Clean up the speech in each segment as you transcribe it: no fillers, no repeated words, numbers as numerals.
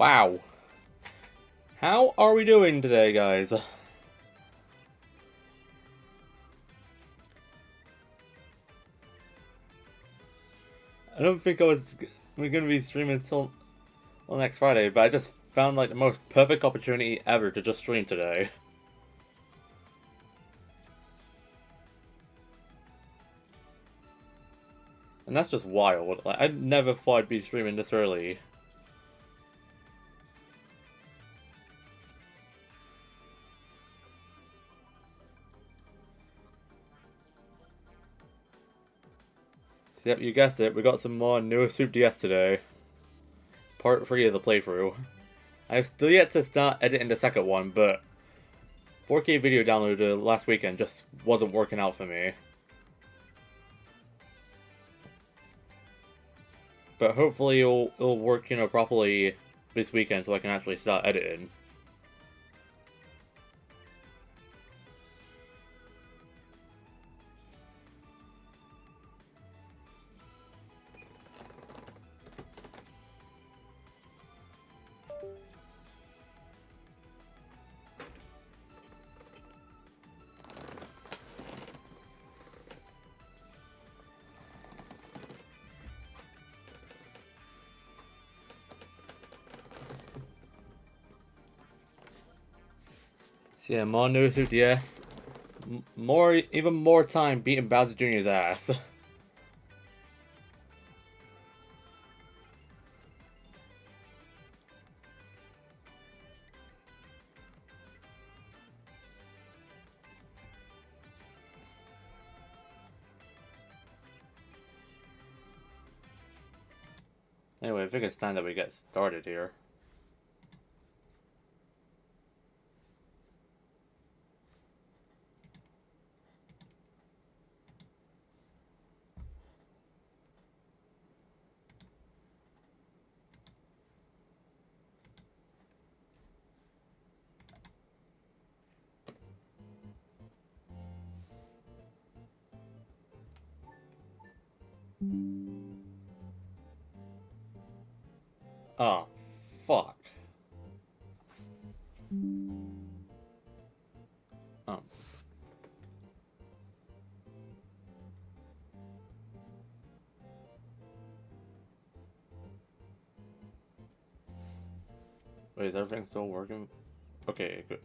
Wow. How are we doing today, guys? I don't think we're going to be streaming until next Friday, but I just found like the most perfect opportunity ever to just stream today. And that's just wild. Like, I never thought I'd be streaming this early. So, yep, you guessed it, we got some more Neo Soup DS today. Part 3 of the playthrough. I've still yet to start editing the second one, but 4K video downloaded last weekend just wasn't working out for me. But hopefully it'll work, properly this weekend so I can actually start editing. So yeah, more Neo Soup DS. Even more time beating Bowser Jr.'s ass. Anyway, I think it's time that we get started here. Oh, fuck. Oh. Wait, is everything still working? Okay, good.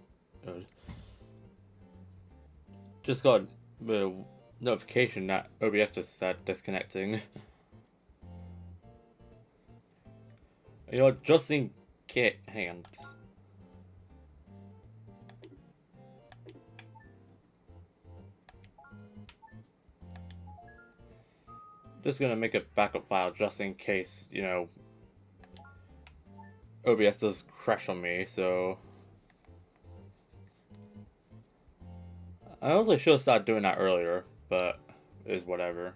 Just got a notification that OBS just said disconnecting. Just in case. Hang on. Just gonna make a backup file just in case, OBS does crash on me, so. I honestly should have started doing that earlier, but it is whatever.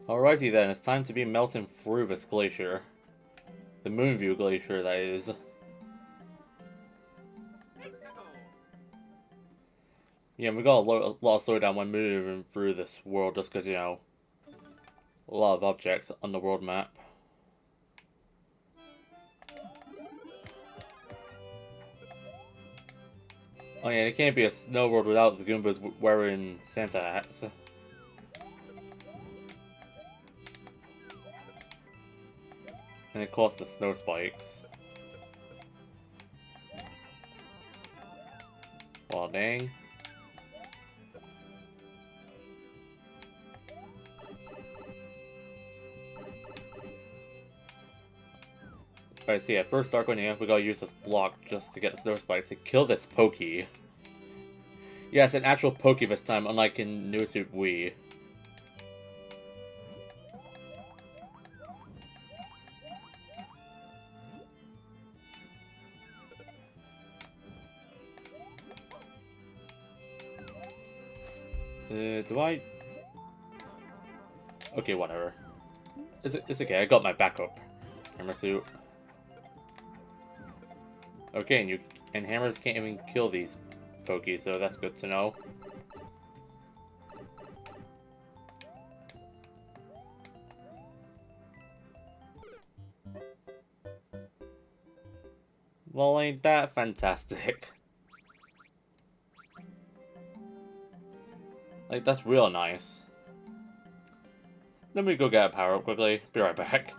Alrighty then, it's time to be melting through this glacier. The Moonview Glacier, that is. Yeah, we got a lot of slowdown when moving through this world just because, a lot of objects on the world map. Oh yeah, it can't be a snow world without the Goombas wearing Santa hats. And it costs the snow spikes. Well, dang. Alright, so yeah, first start going in, we gotta use this block just to get the snow spike to kill this Pokey. Yeah, it's an actual Pokey this time, unlike in Neo Soup Wii. Do I? Okay, whatever. It's okay, I got my backup. Armor suit. Okay, and hammers can't even kill these Pokies, so that's good to know. Well, ain't that fantastic? Like, that's real nice. Let me go get a power up quickly. Be right back.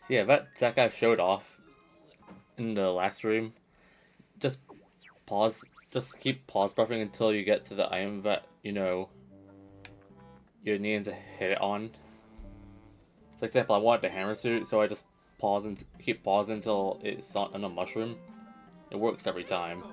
So yeah, that guy showed off in the last stream. Just pause, just keep pause buffering until you get to the item that, you know, you're needing to hit it on. For example, I want the hammer suit, so I just pause and keep pausing until it's on a mushroom. It works every time.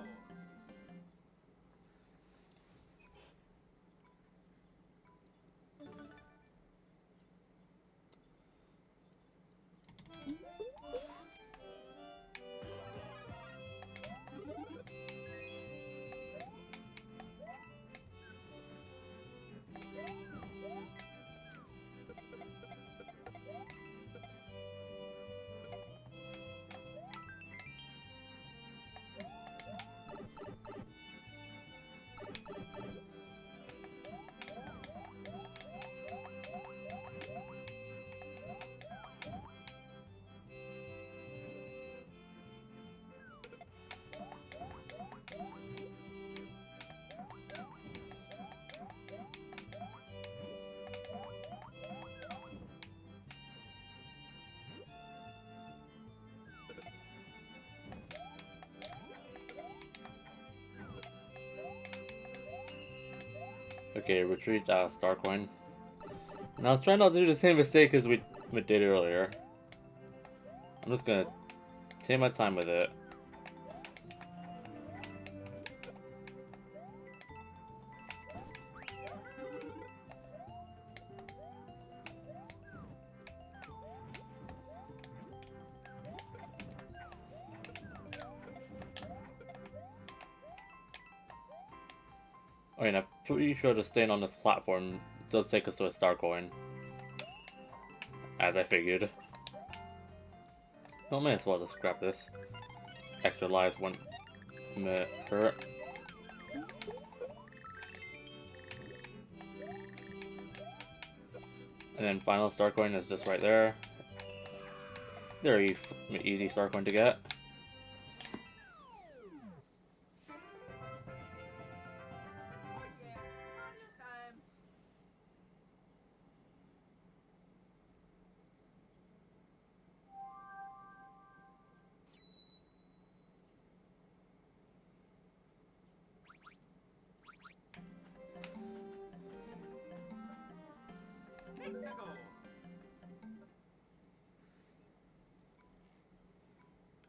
Okay, retreat star coin. And I was trying not to do the same mistake as we did earlier. I'm just gonna take my time with it. I mean, I'm pretty sure just staying on this platform does take us to a star coin. As I figured. Well, may as well just grab this. Extra lives won't hurt. And then final star coin is just right there. Very easy star coin to get.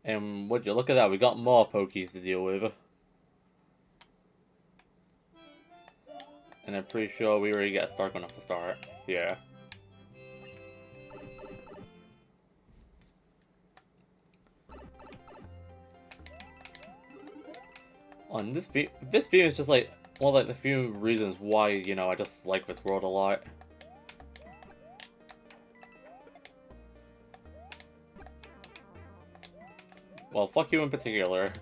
And would you look at that, we got more Pokies to deal with. And I'm pretty sure we already get a star coin off the start. Yeah. On this view is just like one of the few reasons why, you know, I just like this world a lot. Well, fuck you in particular.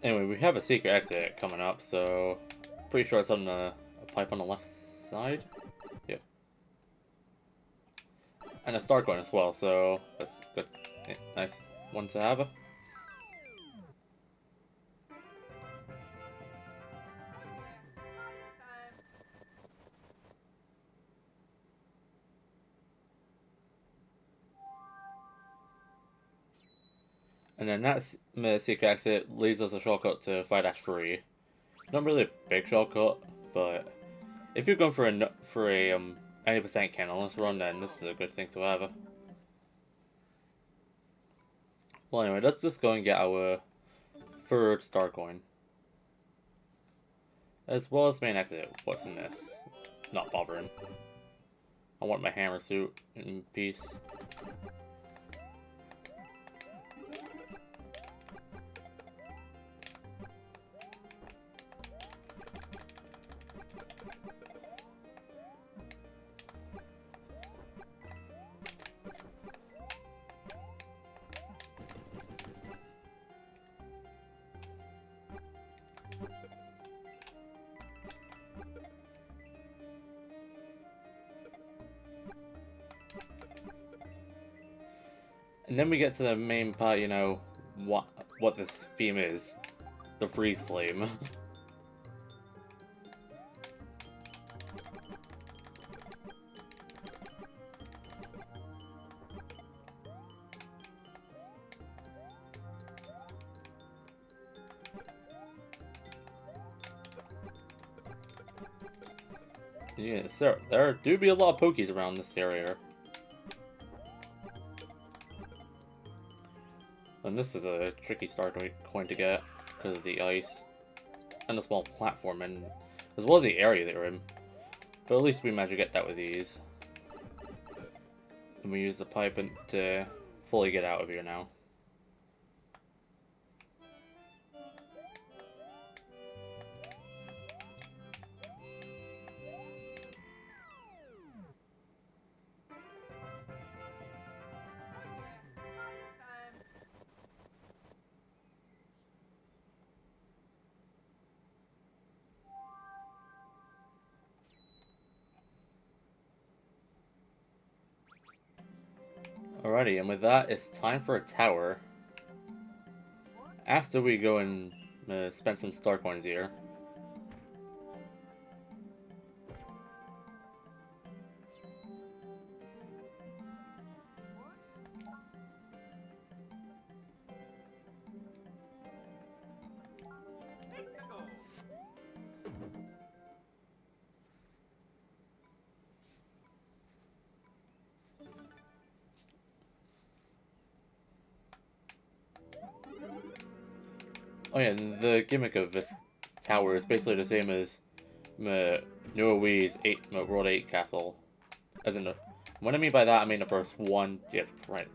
Anyway, we have a secret exit coming up, so pretty sure it's on a pipe on the left side. Yep. And a star coin as well, so that's good. Nice one to have. And then that's the secret exit leads us a shortcut to 5-3. Not really a big shortcut, but If you're going for a 90% cannonless run, then this is a good thing to have. Well, anyway, let's just go and get our third star coin. As well as main exit. What's in this? Not bothering. I want my hammer suit in peace. And then we get to the main part, you know, what this theme is. The freeze flame. Yeah, sir, there do be a lot of Pokies around this area. And this is a tricky star coin to get because of the ice and the small platform, and as well as the area they're in. But at least we managed to get that with ease. And we use the pipe to fully get out of here now. Alrighty, and with that, it's time for a tower. After we go and spend some star coins here. Oh yeah, and the gimmick of this tower is basically the same as Nuawee's World 8 castle. As in, what I mean by that, I mean the first one. Yes, right.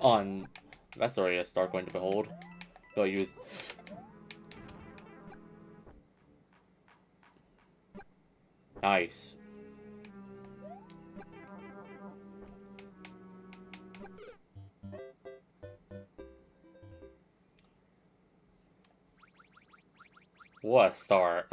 On that's already a star coin to behold. Go use. Nice. What a start.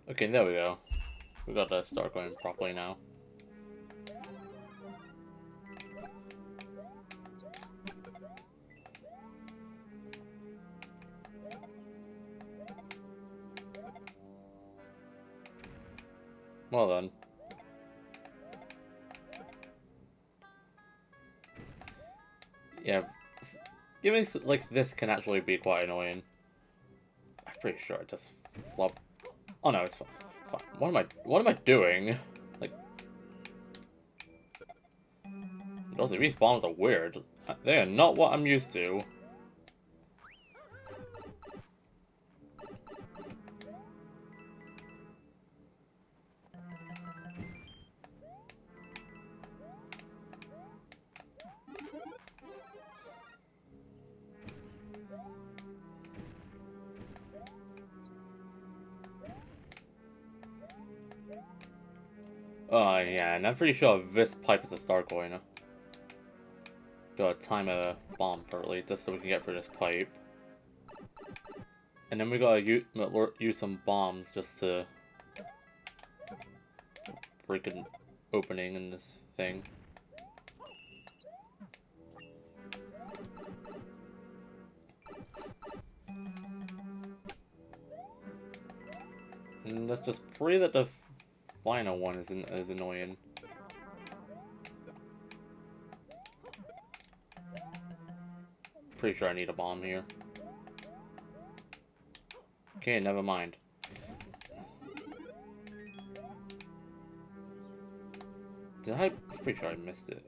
Okay, there we go. We got the star going properly now. Well done. Yeah, giving like this can actually be quite annoying. I'm pretty sure it just flopped. Oh no, it's fine. What am I doing? Like, those respawns are weird. They are not what I'm used to. Oh yeah, and I'm pretty sure this pipe is a star coin. Gotta time a bomb perfectly just so we can get through this pipe. And then we gotta use some bombs just to freaking opening in this thing. And let's just pray that the final one isn't as annoying. Pretty sure I need a bomb here. Okay, never mind. Did I? I'm pretty sure I missed it.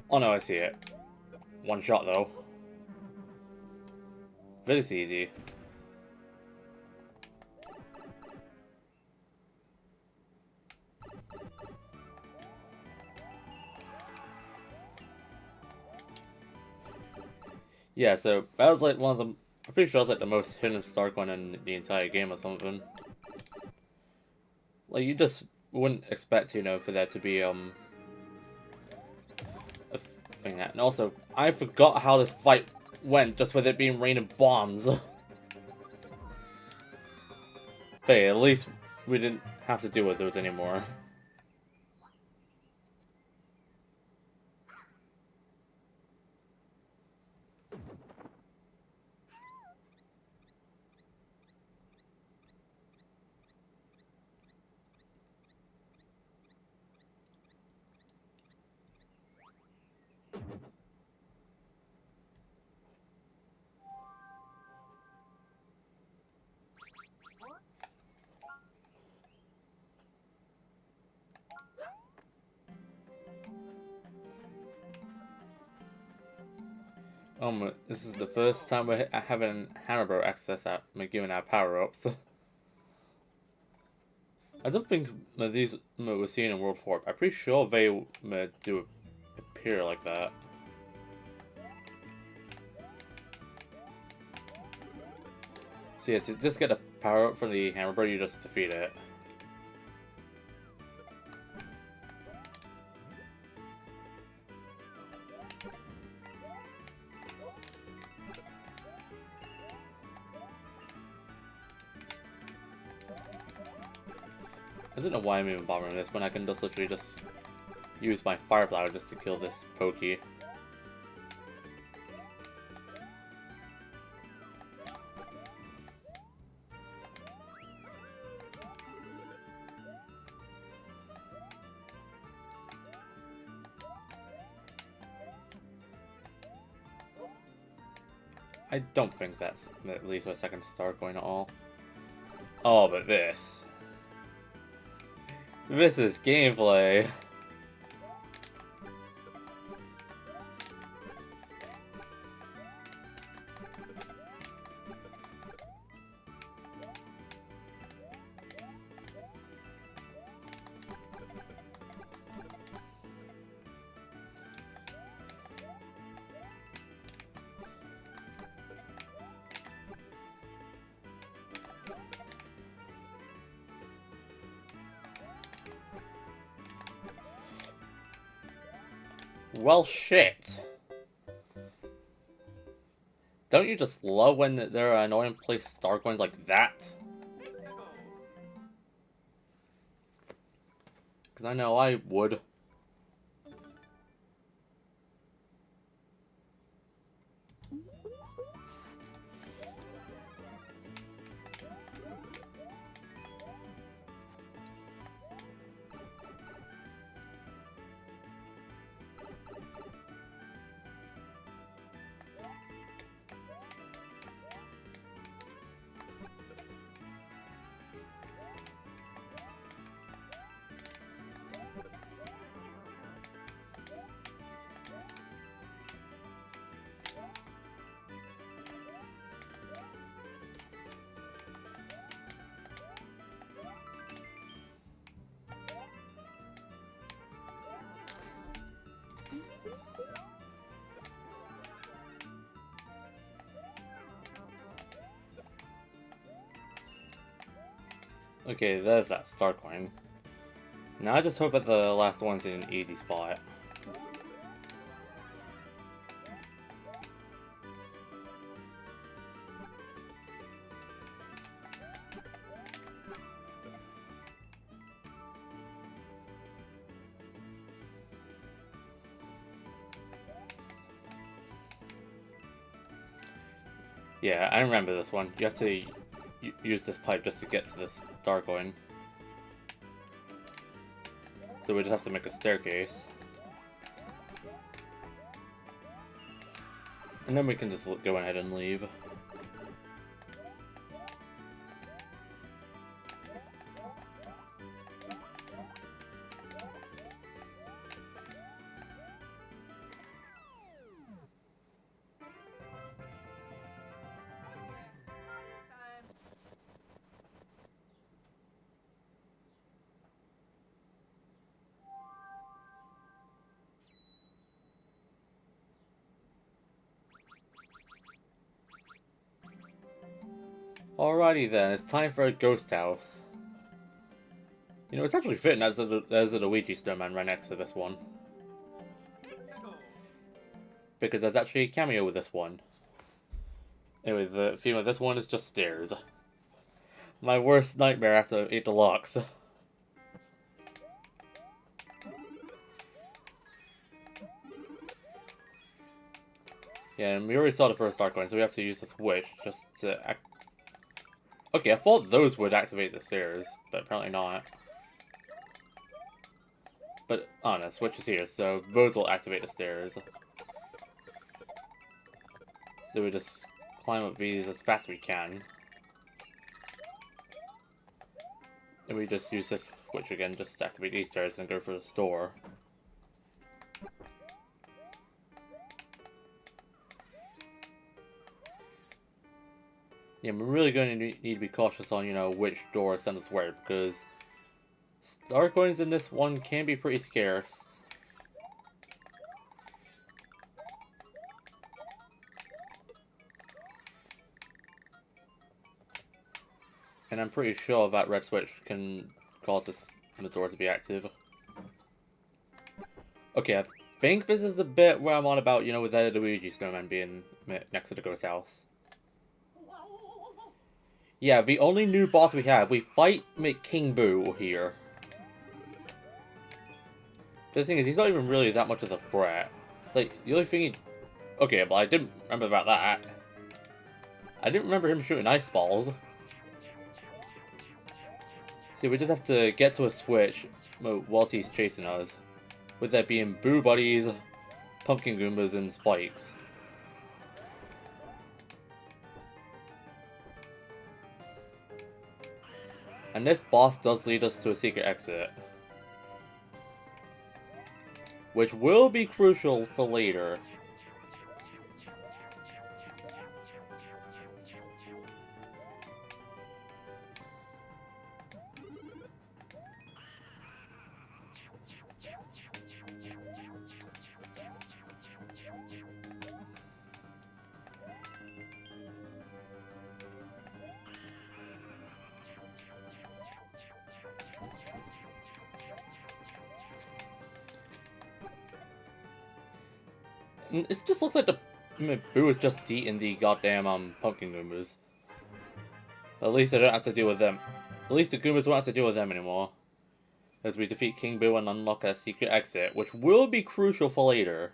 Oh no, I see it. One shot though. This easy. Yeah, so that was like one of the. I'm pretty sure that was like the most hidden Stark one in the entire game or something. Like you just wouldn't expect, you know, for there to be a thing that. And also, I forgot how this fight went just with it being raining bombs. But hey, at least we didn't have to deal with those anymore. This is the first time we're having Hannibal access at giving our power-ups. I don't think these we're seeing in World 4. I'm pretty sure they do appear like that. So yeah, to just get a power-up from the Hammer, you just defeat it. I don't know why I'm even bothering this when I can just literally just use my Fire Flower just to kill this Pokey. I don't think that's at least my second star coin at all. Oh, but this. This is gameplay. Well, shit. Don't you just love when there are annoying place star coins like that? Because I know I would. Okay, there's that star coin. Now I just hope that the last one's in an easy spot. Yeah, I remember this one. You have to use this pipe just to get to this Starcoin. So we just have to make a staircase. And then we can just go ahead and leave. Alrighty then, it's time for a ghost house. You know, it's actually fitting there's a Luigi snowman right next to this one. Because there's actually a cameo with this one. Anyway, the theme of this one is just stairs. My worst nightmare after 8 Deluxe. Yeah, and we already saw the first Starcoin, so we have to use the switch just to Okay, I thought those would activate the stairs, but apparently not. But, oh no, switch is here, so those will activate the stairs. So we just climb up these as fast as we can. And we just use this switch again just to activate these stairs and go for the store. Yeah, we're really going to need to be cautious on, you know, which door sends us where, because star coins in this one can be pretty scarce. And I'm pretty sure that red switch can cause the door to be active. Okay, I think this is a bit where I'm on about, you know, with that Luigi snowman being next to the ghost house. Yeah, the only new boss we have, we fight King Boo here. The thing is, he's not even really that much of a threat. Like, the only thing he... Okay, but I didn't remember about that. I didn't remember him shooting ice balls. See, we just have to get to a switch whilst he's chasing us. With there being Boo Buddies, Pumpkin Goombas, and Spikes. And this boss does lead us to a secret exit. Which will be crucial for later. It just looks like the Boo is just eating the goddamn Pumpkin Goombas. At least I don't have to deal with them. At least the Goombas won't have to deal with them anymore. As we defeat King Boo and unlock a secret exit, which will be crucial for later.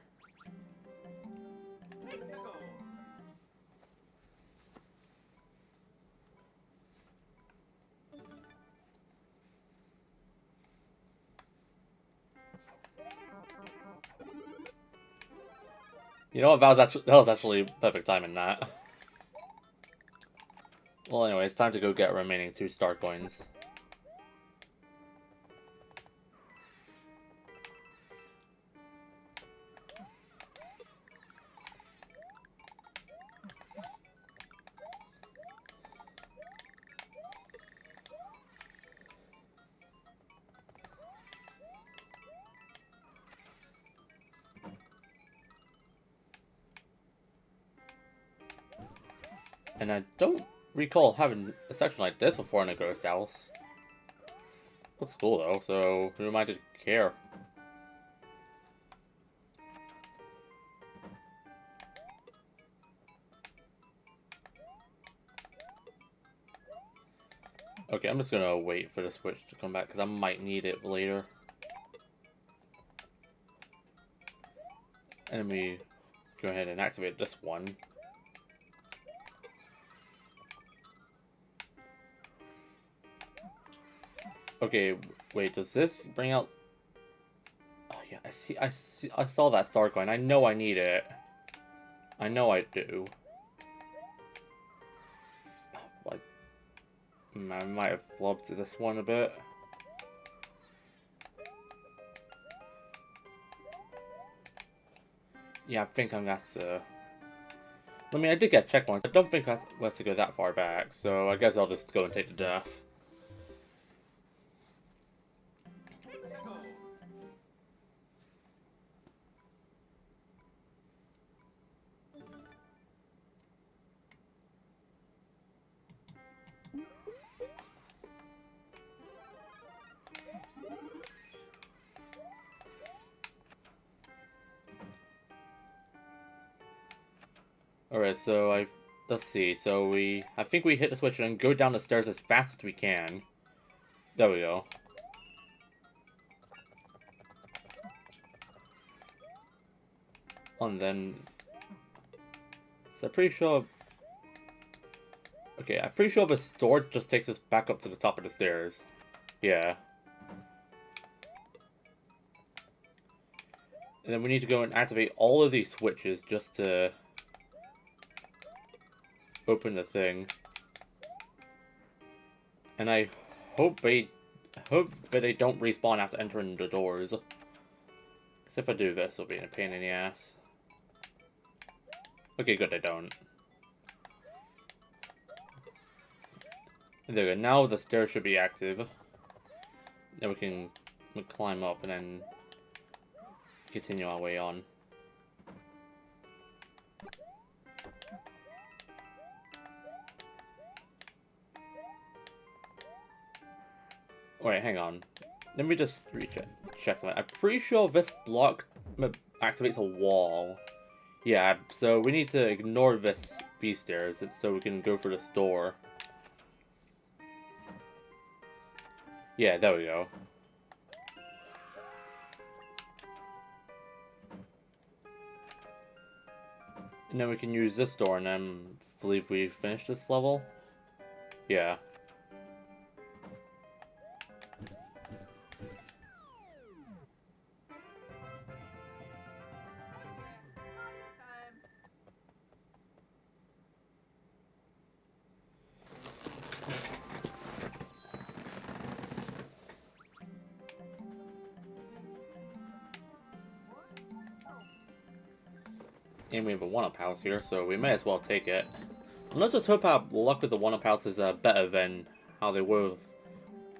You know what, that was actually perfect timing, that. Well, anyway, it's time to go get remaining 2 star coins. And I don't recall having a section like this before in a ghost house. Looks cool though, so who am I to care? Okay, I'm just gonna wait for the switch to come back because I might need it later. And then we go ahead and activate this one. Okay, wait, does this bring out... Oh yeah, I saw that star coin. I know I need it. I know I do. Like, I might have flubbed this one a bit. Yeah, I think I'm gonna have to... I mean, I did get checkpoints. I don't think I have to go that far back, so I guess I'll just go and take the death. Alright, so let's see. So I think we hit the switch and go down the stairs as fast as we can. There we go. And then... So I'm pretty sure... Okay, I'm pretty sure the store just takes us back up to the top of the stairs. Yeah. And then we need to go and activate all of these switches just to... open the thing. And I hope that they don't respawn after entering the doors. Because if I do this, it'll be a pain in the ass. Okay, good, they don't. There we go, now the stairs should be active. Then we can climb up and then continue our way on. Wait, hang on. Let me just check something. I'm pretty sure this block activates a wall. Yeah, so we need to ignore these stairs so we can go for the store. Yeah, there we go. And then we can use this door and then believe we finished this level. Yeah. And we have a 1-up house here, so we may as well take it. And let's just hope our luck with the 1-up house is better than how they were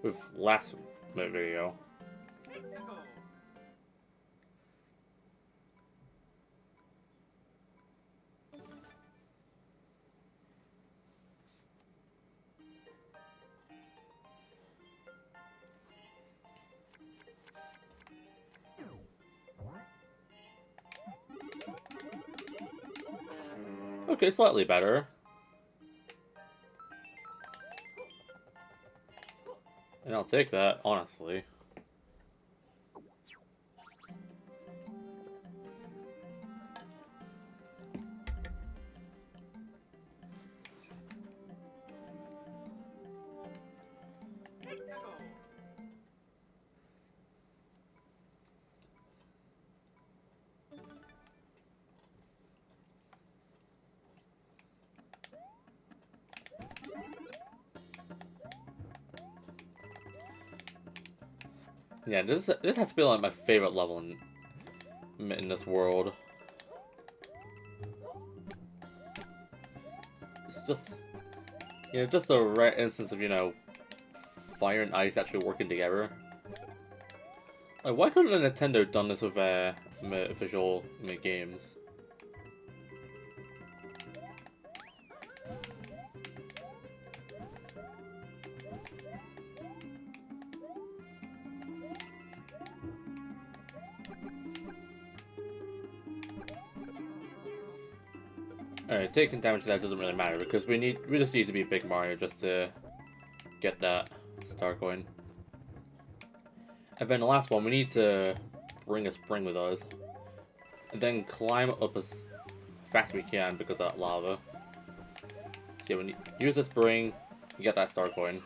with last video. Okay, slightly better. And I'll take that, honestly. Yeah, this has to be like my favorite level in this world. It's just, you know, just the right instance of, you know, fire and ice actually working together. Like, why couldn't Nintendo done this with official games? Alright, taking damage to that doesn't really matter because we just need to be Big Mario just to get that star coin. And then the last one, we need to bring a spring with us. And then climb up as fast as we can because of that lava. So yeah, when you use the spring, you get that star coin.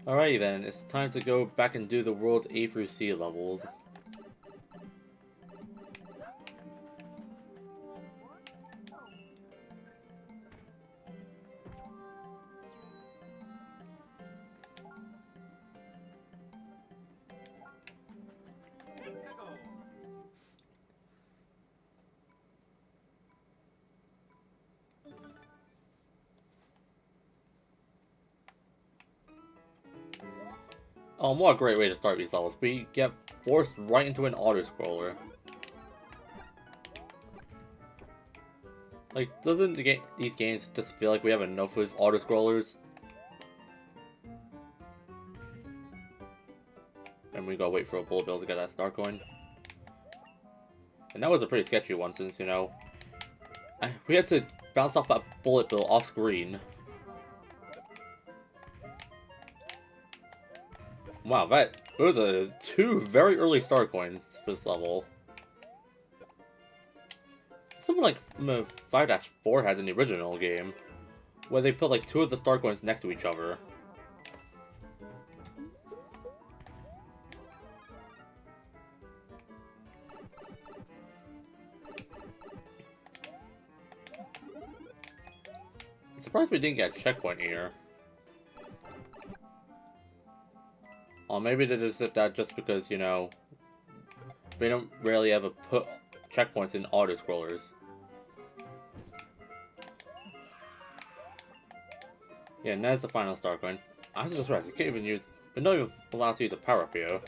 Alrighty then, it's time to go back and do the world's A through C levels. What a great way to start these levels. We get forced right into an auto-scroller. Like, doesn't these games just feel like we have enough with auto-scrollers? And we gotta wait for a bullet bill to get that star coin. And that was a pretty sketchy one since, you know, we had to bounce off that bullet bill off screen. Wow, those are two very early star coins for this level. Something like 5-4 has in the original game, where they put like two of the star coins next to each other. I'm surprised we didn't get a checkpoint here. Or maybe they just did that just because, you know, they don't rarely ever put checkpoints in auto-scrollers. Yeah, and that's the final star coin. I was just realized you can't even use... We're not even allowed to use a power-up here.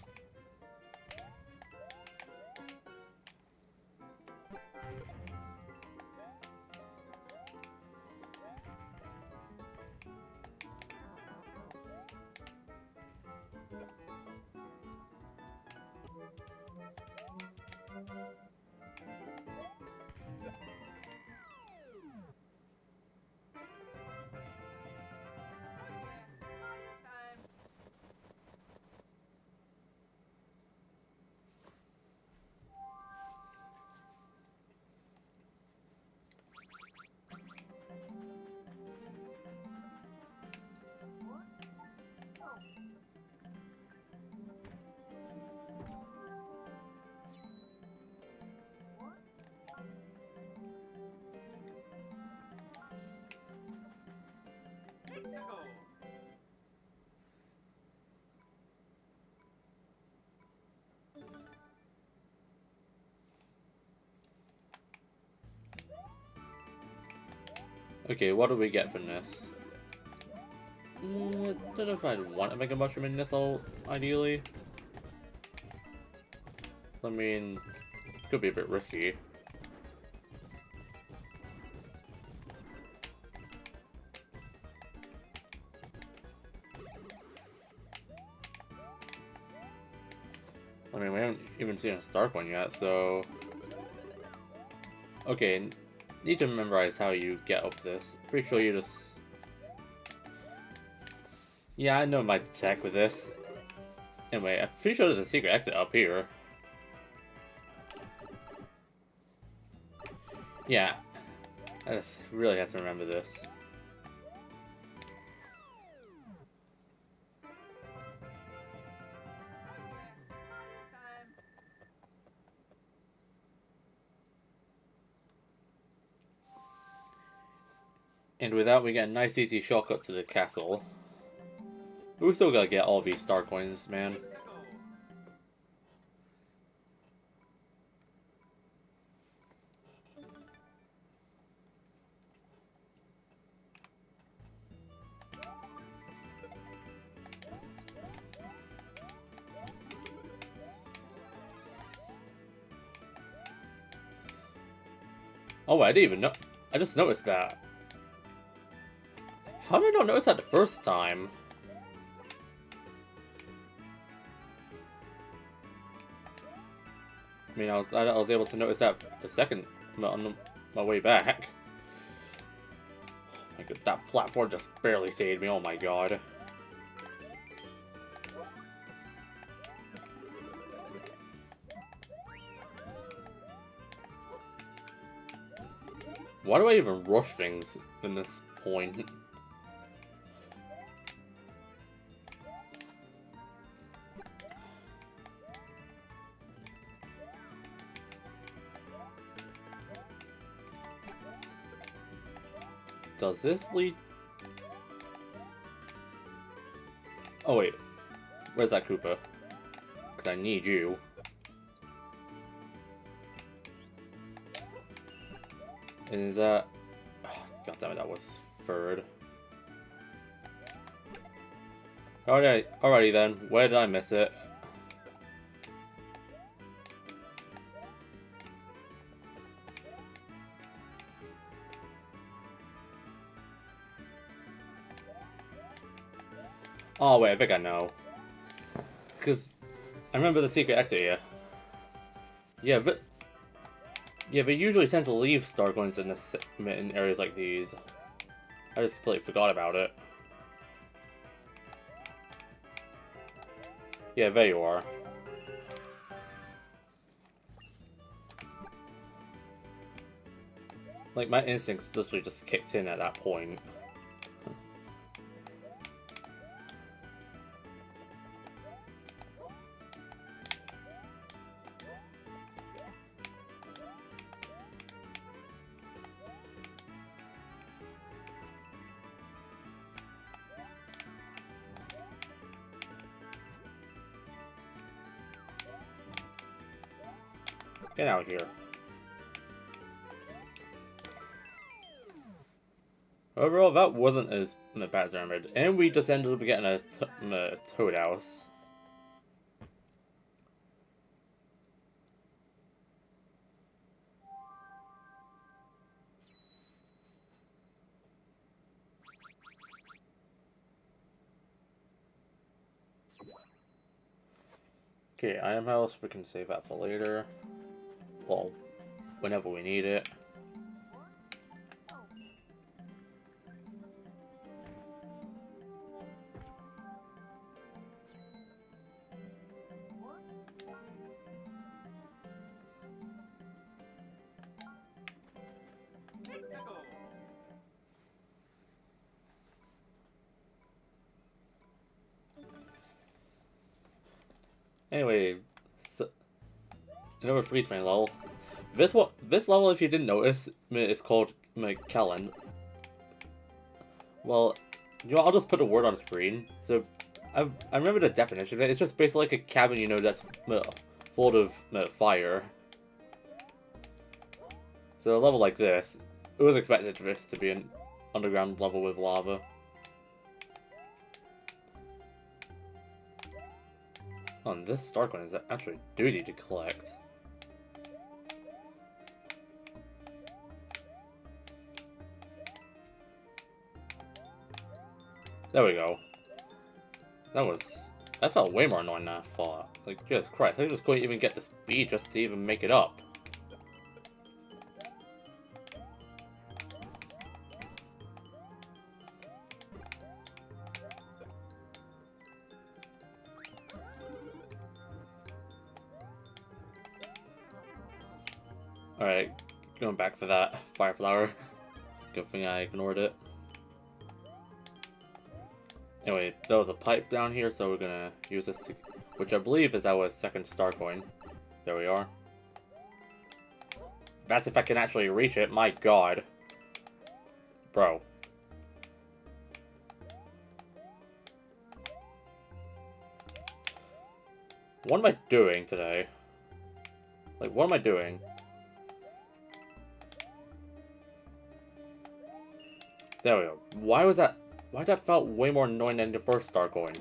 Okay, what do we get from this? I don't know if I'd want to make a mushroom in this all, ideally. I mean, it could be a bit risky. I mean, we haven't even seen a star coin yet, so... Okay, need to memorize how you get up this. Pretty sure you just... Yeah, I know my tech with this. Anyway, I'm pretty sure there's a secret exit up here. Yeah. I just really have to remember this. And with that, we get a nice easy shortcut to the castle. But we still gotta get all these star coins, man. Oh, I didn't even know. I just noticed that. How did I not notice that the first time? I mean, I was able to notice that the second on my way back. Oh my god, that platform just barely saved me. Oh my god. Why do I even rush things in this point? Does this lead? Oh wait, where's that Koopa? Because I need you. And is that... Oh, God damn it, that was third. Alrighty then, where did I miss it? Oh wait, I think I know. Because I remember the secret exit here. Yeah, but they usually tend to leave star coins in areas like these. I just completely forgot about it. Yeah, there you are. Like, my instincts literally just kicked in at that point. Get out here. Overall, that wasn't as bad as I remembered. And we just ended up getting a Toad House. Okay, Item House, we can save that for later. Well, whenever we need it. Anyway, so, another freeze frame level. This level, if you didn't notice, is called Kellen. Well, you know, I'll just put a word on screen. So, I remember the definition of it. It's just basically like a cabin, you know, that's full of fire. So a level like this, it was expected for this to be an underground level with lava. Oh, and this star coin is actually doozy to collect. There we go. That felt way more annoying than I thought. Like, Jesus Christ, I just couldn't even get the speed just to even make it up. Alright, going back for that fire flower. It's a good thing I ignored it. Anyway, there was a pipe down here, so we're gonna use this to... Which I believe is our second star coin. There we are. That's if I can actually reach it, my god. Bro. What am I doing today? Like, what am I doing? There we go. Why that felt way more annoying than the first star coin?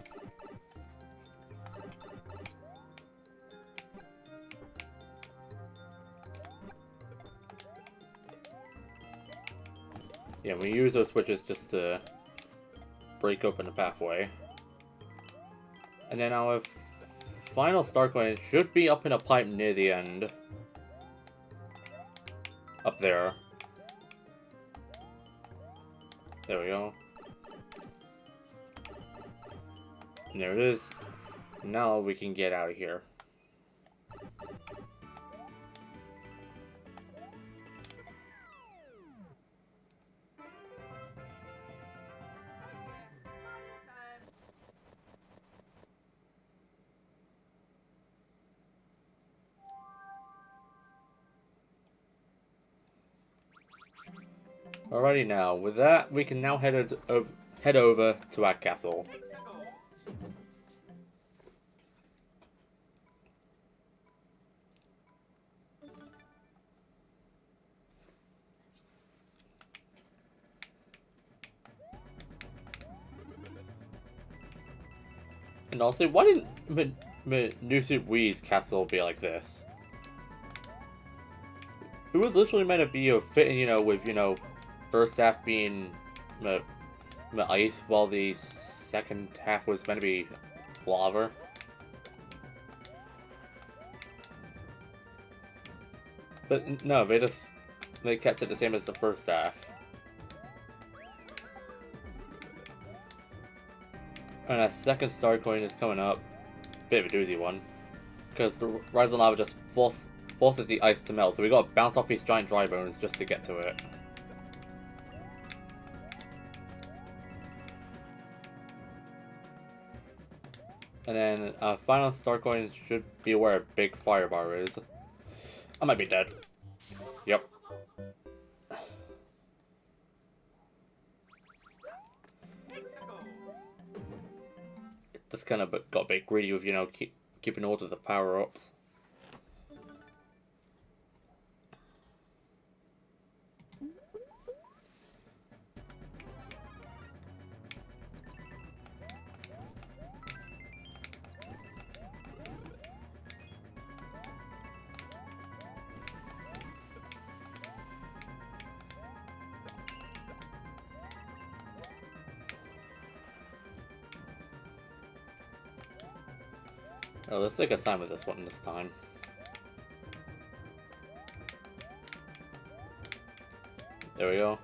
Yeah, we use those switches just to break open the pathway. And then our final star coin should be up in a pipe near the end. Up there. There we go. And there it is. Now we can get out of here. Alrighty now, with that, we can now head over to our castle. And also, why didn't New Super Wii's castle be like this? It was literally meant to be fitting, with, first half being ice, while the second half was meant to be lava. But no, they kept it the same as the first half. And a second star coin is coming up. Bit of a doozy one. Because the rising lava just forces the ice to melt, so we gotta bounce off these giant dry bones just to get to it. And then final star coin should be where a big fire bar is. I might be dead. Yep. Just kind of got a bit greedy with, keeping all of the power-ups. Oh, let's take our time with this one this time. There we go.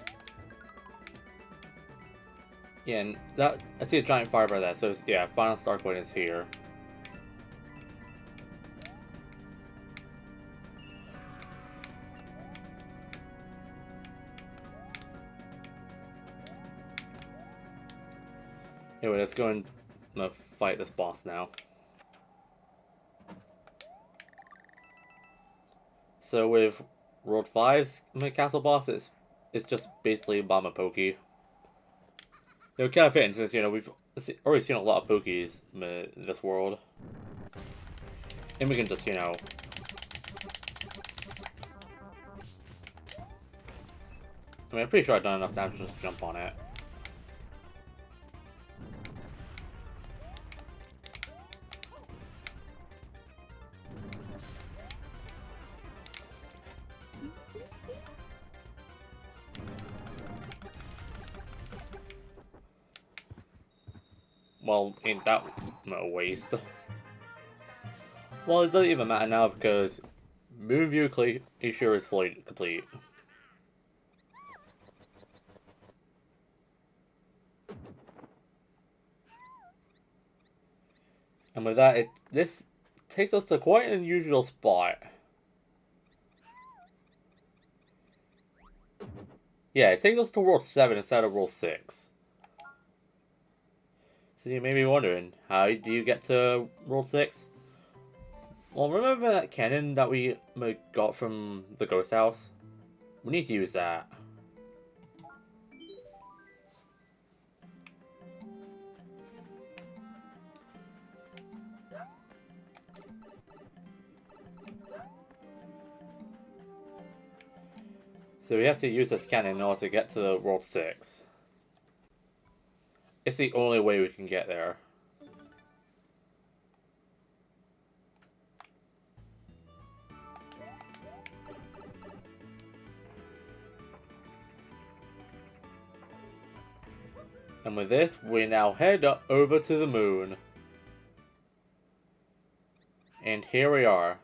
Yeah, and I see a giant fire bar there, so yeah, final star coin is here. Anyway, let's go and fight this boss now. So with World 5's castle boss, it's just basically Mama Pokey. It would kind of fit in since, we've already seen a lot of Pokies in this world. And we can just, I mean, I'm pretty sure I've done enough damage to just jump on it. Well, ain't that a waste? Well, it doesn't even matter now because Moonview Glacier is fully complete. And with that, this takes us to quite an unusual spot. Yeah, it takes us to World 7 instead of World 6. So you may be wondering, how do you get to World 6? Well, remember that cannon that we got from the ghost house? We need to use that. So we have to use this cannon in order to get to World 6. It's the only way we can get there. And with this, we now head over to the moon. And here we are.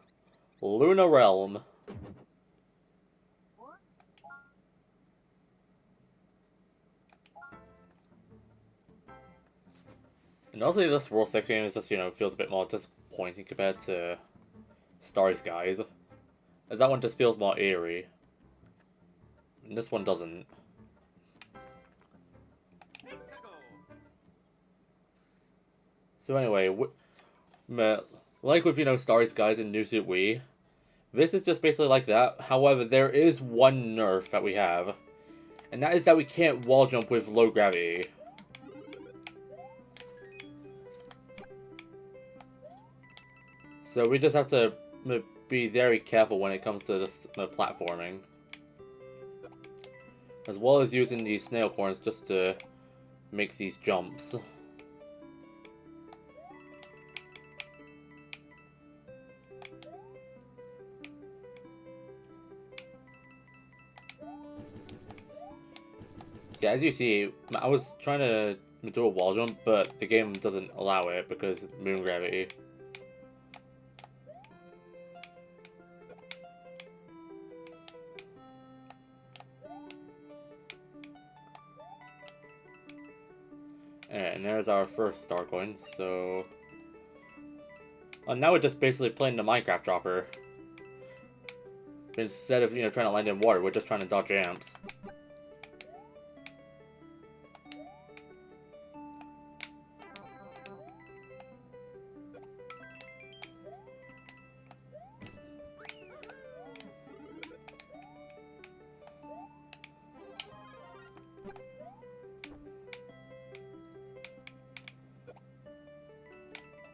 Luna Realm. And also this World 6 game is just, feels a bit more disappointing compared to Starry Skies. As that one just feels more eerie. And this one doesn't. So anyway, like with, Starry Skies and New Super Wii, this is just basically like that. However, there is one nerf that we have. And that is that we can't wall jump with low gravity. So we just have to be very careful when it comes to this platforming. As well as using these snail corns just to make these jumps. Yeah, as you see, I was trying to do a wall jump, but the game doesn't allow it because moon gravity. And there's our first star coin, so... now we're just basically playing the Minecraft dropper. Instead of, trying to land in water, we're just trying to dodge ramps.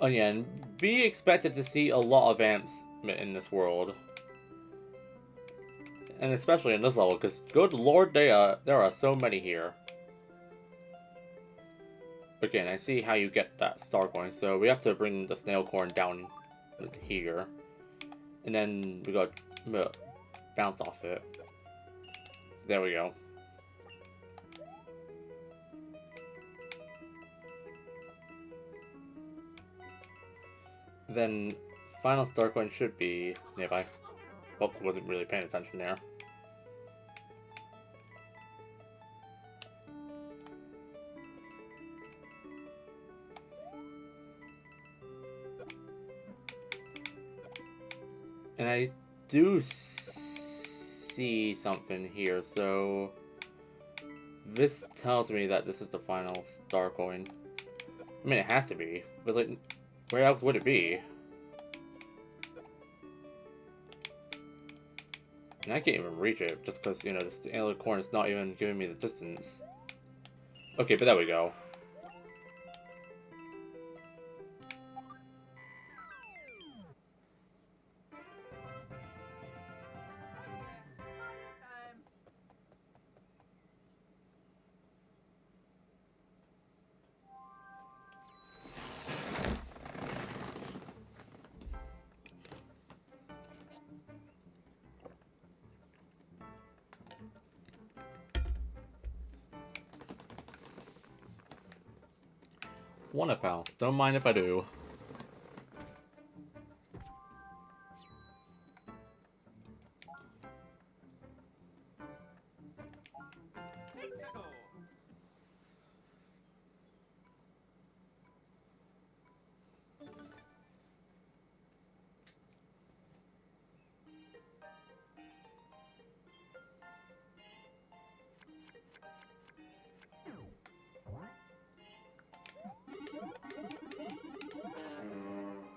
Oh yeah, and be expected to see a lot of amps in this world. And especially in this level, because good lord, there are so many here. Again, I see how you get that star coin, so we have to bring the snail corn down here. And then we got bounce off it. There we go. Then final star coin should be nearby. Well, I wasn't really paying attention there. And I do see something here, so this tells me that this is the final star coin. I mean, it has to be, but like, where else would it be? And I can't even reach it, just because, this antler corn is not even giving me the distance. Okay, but there we go. Wanna pals, don't mind if I do.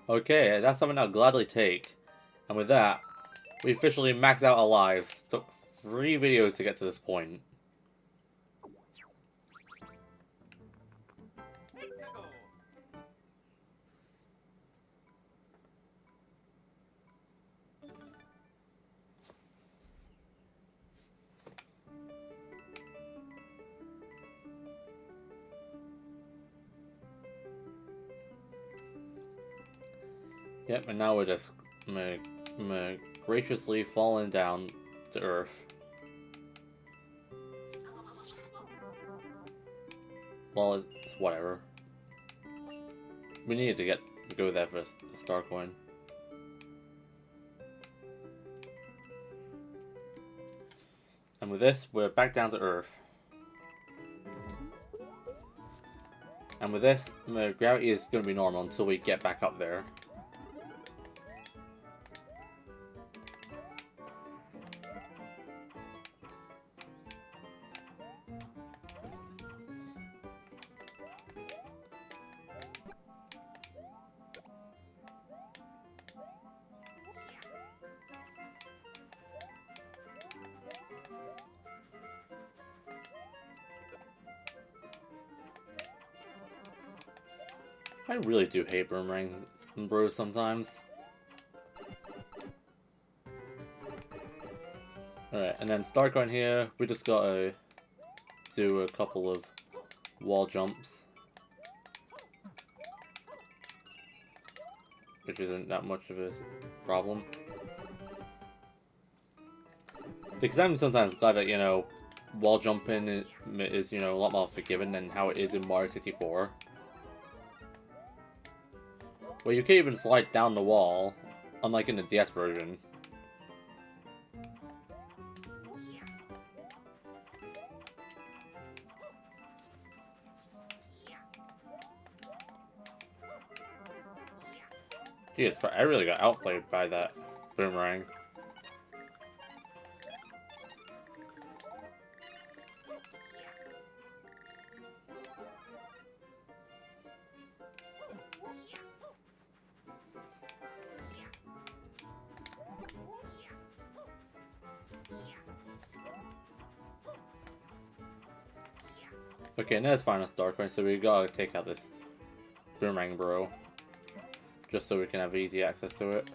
Okay, that's something I'll gladly take. And with that, we officially maxed out our lives. Took 3 videos to get to this point. Yep, and now we're just graciously falling down to Earth. Well, it's whatever. We needed to go there for the star coin. And with this, we're back down to Earth. And with this, gravity is going to be normal until we get back up there. I really do hate Boomerang Bros sometimes. Alright, and then start going here, we just gotta do a couple of wall jumps. Which isn't that much of a problem. Because I'm sometimes glad that, you know, wall jumping is, you know, a lot more forgiving than how it is in Mario 64. Well, you can't even slide down the wall, unlike in the DS version. Jeez, I really got outplayed by that boomerang. Okay, and that's final star coin, so we gotta take out this Boomerang Bro. Just so we can have easy access to it.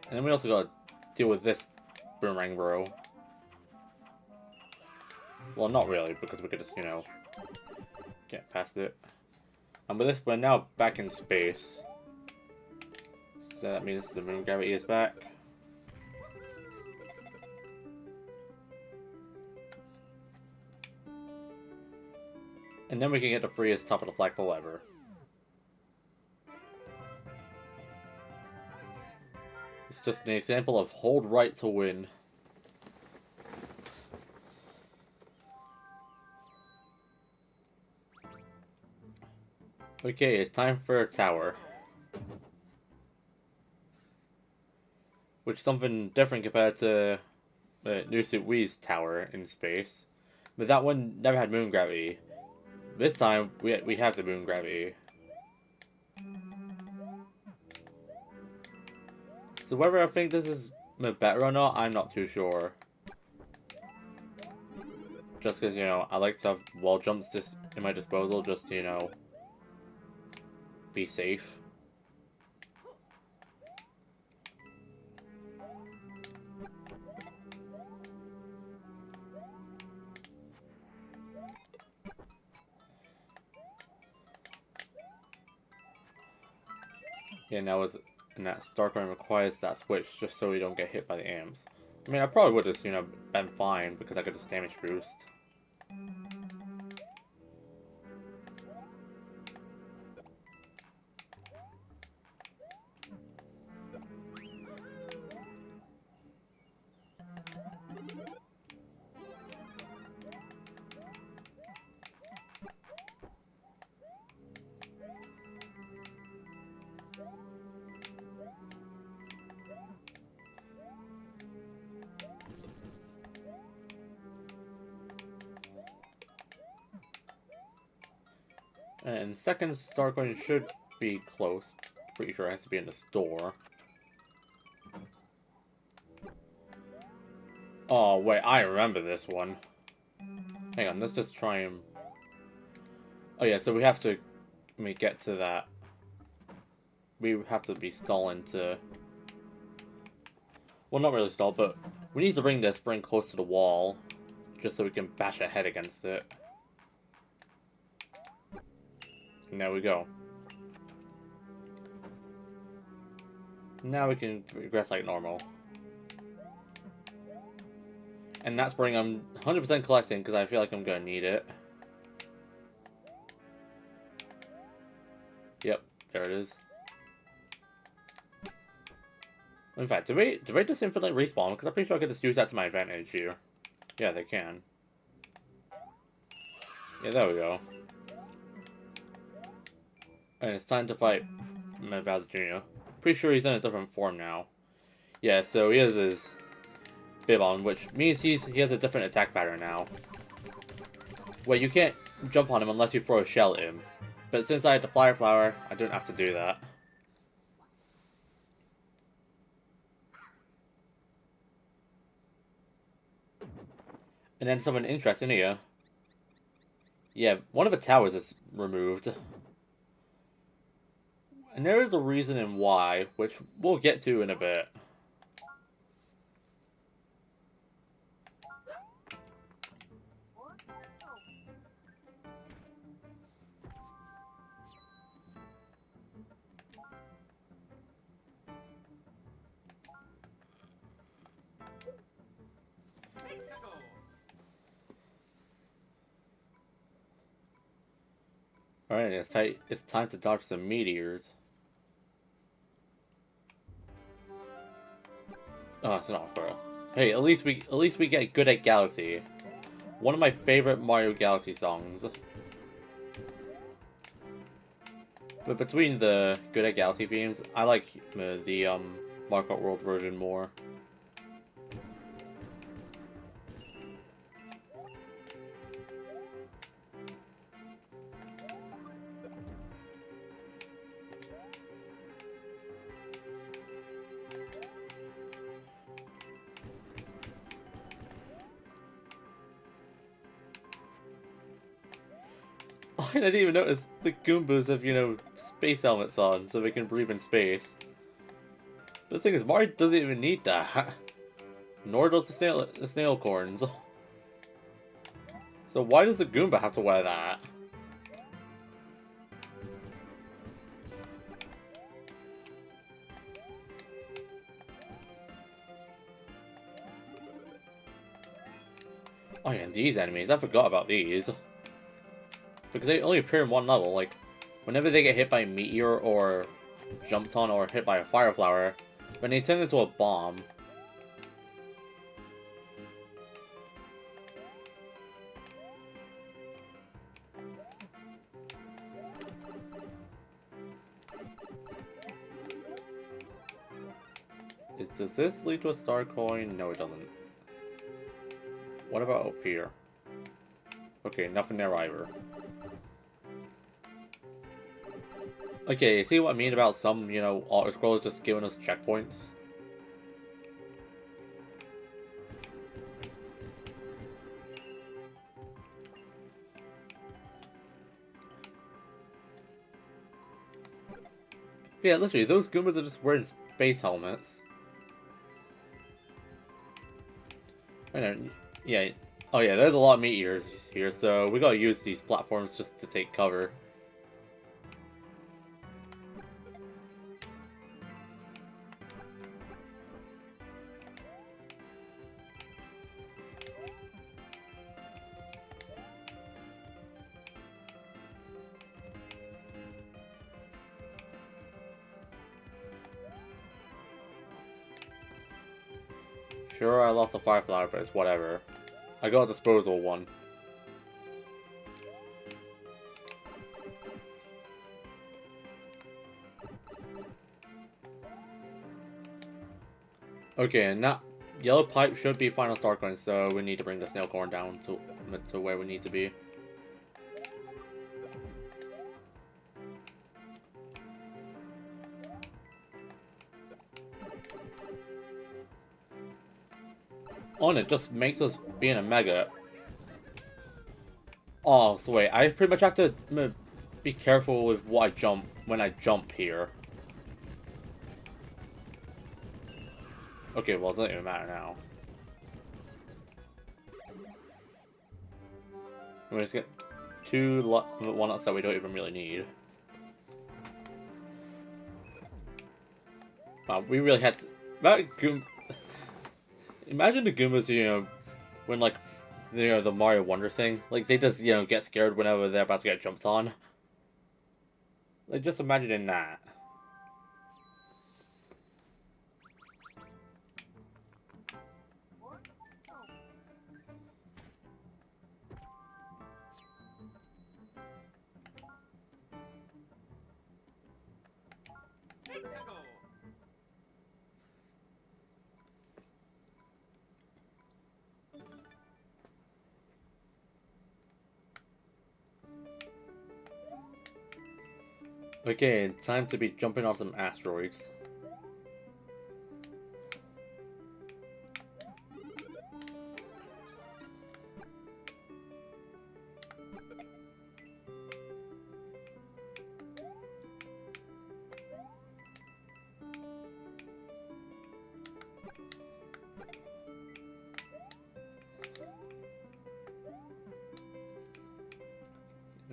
And then we also gotta deal with this Boomerang Bro. Well, not really, because we could just, you know, get past it. And with this, we're now back in space. So that means the moon gravity is back. And then we can get the freest top of the flagpole ever. It's just an example of hold right to win. Okay, it's time for a tower. Which is something different compared to New Super Wii's tower in space. But that one never had moon gravity. This time, we have the moon gravity. So whether I think this is better or not, I'm not too sure. Just because, you know, I like to have wall jumps just in my disposal, just to, you know, be safe. Yeah, and that start coin requires that switch just so we don't get hit by the amps. I mean, I probably would have, you know, been fine because I could just damage boost. And second star coin should be close. Pretty sure it has to be in the store. Oh, wait, I remember this one. Hang on, let's just try and... Oh yeah, so we have to... When we get to that... We have to be stalling to... Well, not really stall, but... We need to bring this spring close to the wall. Just so we can bash our head against it. And there we go. Now we can progress like normal. And that spring I'm 100% collecting because I feel like I'm going to need it. Yep, there it is. In fact, do they just infinitely respawn? Because I'm pretty sure I could just use that to my advantage here. Yeah, they can. Yeah, there we go. And it's time to fight Bowser Jr. Pretty sure he's in a different form now. Yeah, so he has his bib on, which means he has a different attack pattern now. Where you can't jump on him unless you throw a shell at him. But since I had the Fire Flower, I don't have to do that. And then something interesting here. Yeah, one of the towers is removed. And there is a reason and why, which we'll get to in a bit. Alright, it's time to dodge some meteors. Oh, it's not Aqua. Hey, at least we get Good at Galaxy. One of my favorite Mario Galaxy songs. But between the Good at Galaxy themes, I like the Mario Kart World version more. I didn't even notice the Goombas have, space helmets on, so they can breathe in space. But the thing is, Mario doesn't even need that. Nor does the snail corns. So why does the Goomba have to wear that? Oh yeah, and these enemies, I forgot about these. Because they only appear in one level, like, whenever they get hit by a meteor or jumped on or hit by a fire flower, then they turn into a bomb. Does this lead to a star coin? No, it doesn't. What about up here? Okay, nothing there either. Okay, see what I mean about some, auto-scrollers just giving us checkpoints? Yeah, literally, those Goombas are just wearing space helmets. I know, yeah. Oh yeah, there's a lot of meteors here, so we gotta use these platforms just to take cover. Sure, I lost a fire flower, but it's whatever. I got a disposal one. Okay, and that yellow pipe should be final star coin, so we need to bring the snail corn down to where we need to be. Oh, and it just makes us be in a mega. Oh, so wait, I pretty much have to be careful with what I jump when I jump here. Okay, well, it doesn't even matter now. I'm just get two walnuts that we don't even really need. Wow, we really had to... Imagine the Goombas, when, like, the Mario Wonder thing. Like, they just, get scared whenever they're about to get jumped on. Like, just imagine that. Okay, time to be jumping on some asteroids.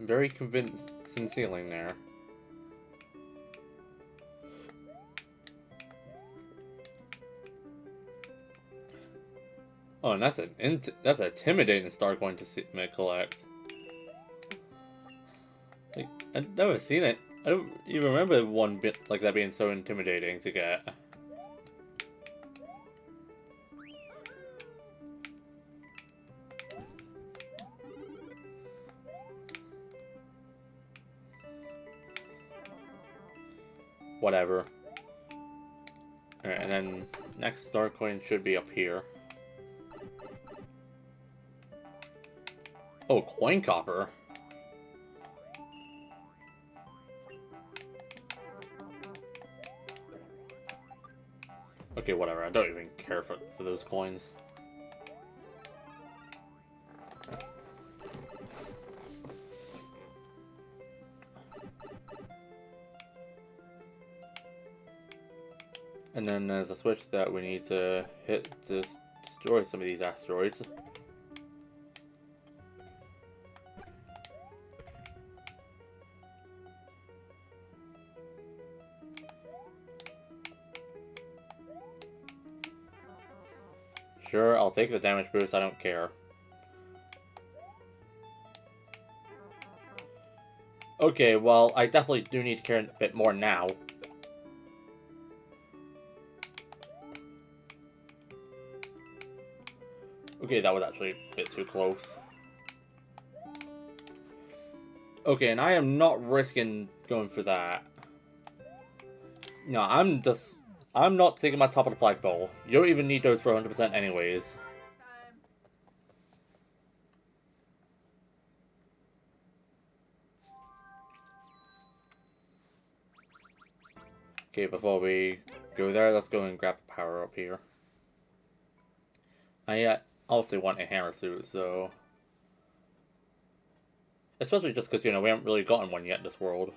very convincing ceiling there. Oh, and that's that's an intimidating star coin to collect. Like, I've never seen it. I don't even remember one bit like that being so intimidating to get. Whatever. Alright, and then next star coin should be up here. Oh, coin copper. Okay, whatever. I don't even care for those coins. And then there's a switch that we need to hit to destroy some of these asteroids. Sure, I'll take the damage boost, I don't care. Okay, well, I definitely do need to care a bit more now. Okay, that was actually a bit too close. Okay, and I am not risking going for that. No, I'm not taking my top of the flagpole. You don't even need those for 100% anyways. Okay, before we go there, let's go and grab a power up here. I also want a hammer suit, so... Especially just because, you know, we haven't really gotten one yet in this world.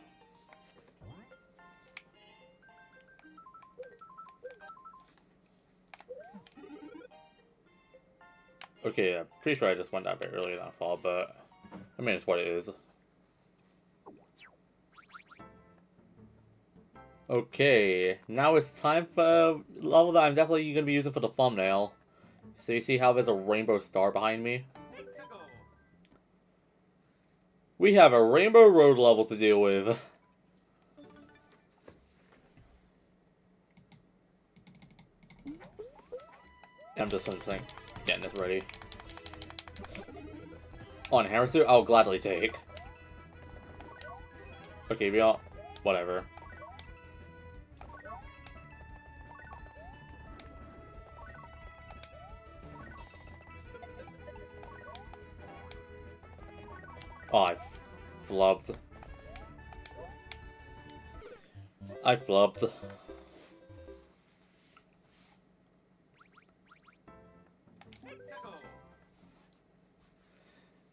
Okay, I'm pretty sure I just went that bit earlier than I thought, but... I mean, it's what it is. Okay, now it's time for a level that I'm definitely going to be using for the thumbnail. So you see how there's a rainbow star behind me? We have a Rainbow Road level to deal with. I'm just getting this ready. On hammer suit, I'll gladly take. Okay, we all... whatever. Oh, I flubbed. I flubbed.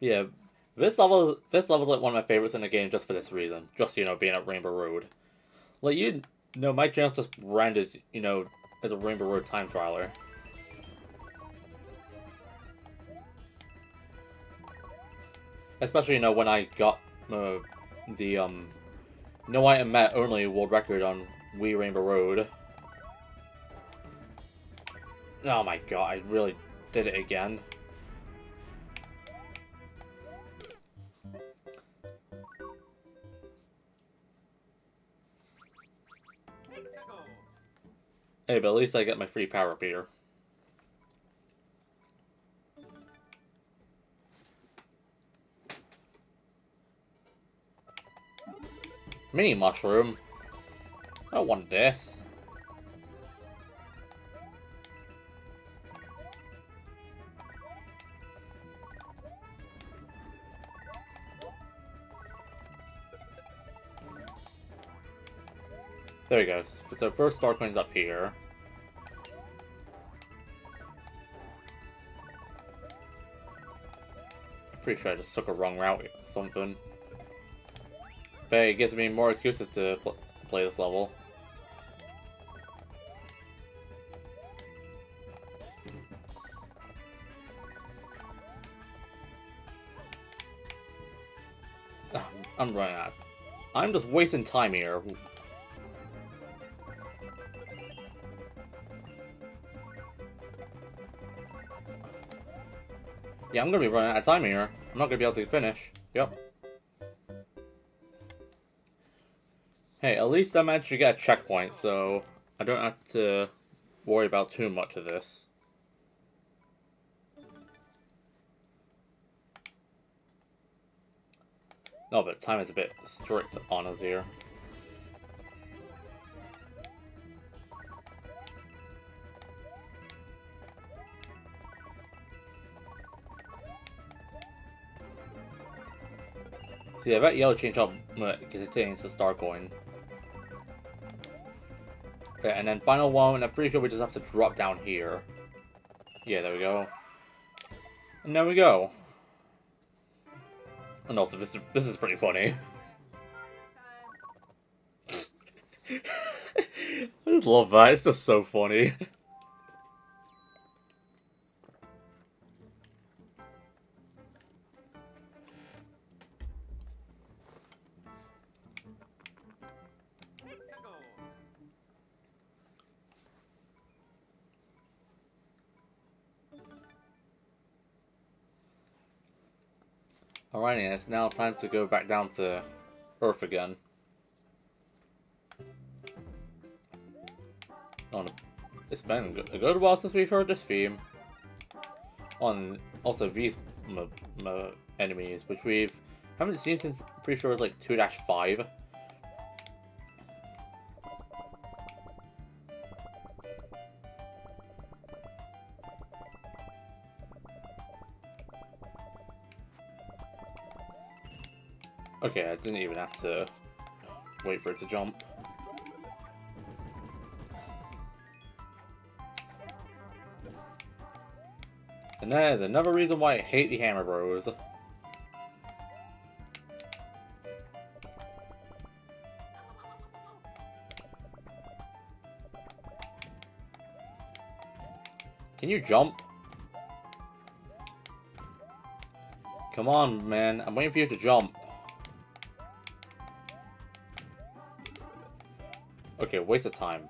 Yeah, this level's like one of my favorites in the game just for this reason. Just, you know, being at Rainbow Road. Like, you know, my channel's just branded, you know, as a Rainbow Road time trialer. Especially, you know, when I got the, no item met only world record on Wii Rainbow Road. Oh my god, I really did it again. Hey, but at least I get my free power up here. Mini mushroom. I don't want this. There we go. So first star coin's up here. Pretty sure I just took a wrong route or something. But it gives me more excuses to play this level. Oh I'm running out. I'm just wasting time here. Yeah, I'm gonna be running out of time here. I'm not gonna be able to finish. Yep. Hey, at least I managed to get a checkpoint, so I don't have to worry about too much of this. No, but time is a bit strict on us here. See, I bet yellow changed up because it's saying it's a star coin. Okay, and then final one, I'm pretty sure we just have to drop down here. Yeah, there we go. And there we go. And also, this is pretty funny. I just love that, it's just so funny. Alrighty, it's now time to go back down to Earth again. It's been a good while since we've heard this theme. On also these enemies, which we haven't seen since, pretty sure it was like 2-5. Okay, I didn't even have to wait for it to jump. And that is another reason why I hate the Hammer Bros. Can you jump? Come on, man. I'm waiting for you to jump. Okay, waste of time.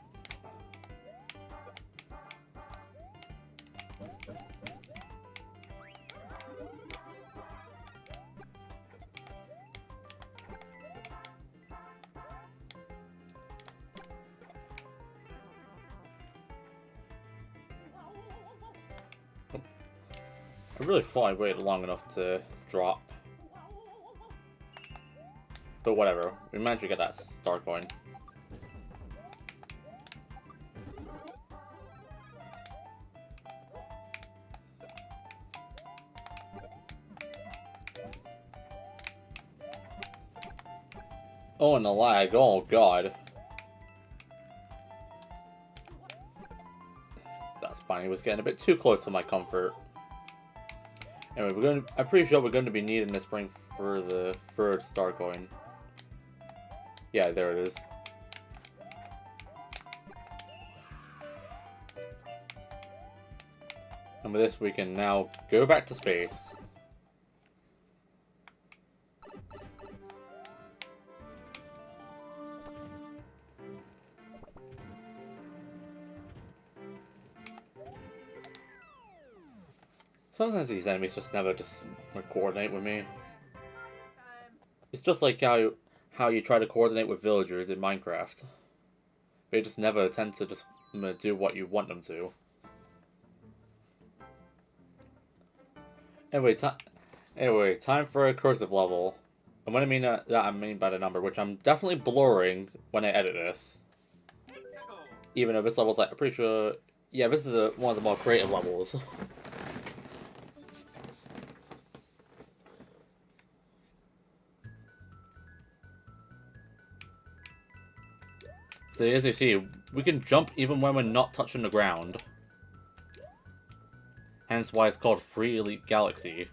I really thought I waited long enough to drop. But whatever, we managed to get that star coin. Oh, and the lag, oh god. That spiny was getting a bit too close for my comfort. Anyway, I'm pretty sure we're going to be needing this ring for the third star coin. Yeah, there it is. And with this, we can now go back to space. Sometimes these enemies just never coordinate with me. It's just like how you try to coordinate with villagers in Minecraft. They just never tend to just do what you want them to. Anyway, time for a cursive level. And when I mean that, I mean by the number, which I'm definitely blurring when I edit this. Even though this level's like, I'm pretty sure, yeah, this is one of the more creative levels. So as you see, we can jump even when we're not touching the ground. Hence why it's called Free Elite Galaxy.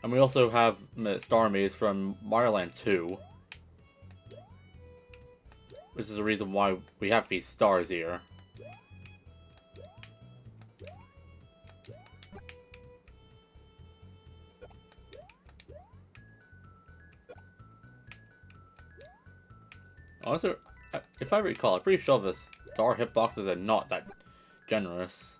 And we also have Star Maze from Mario Land 2. Which is the reason why we have these stars here. Also, if I recall, I'm pretty sure the star hitboxes are not that generous.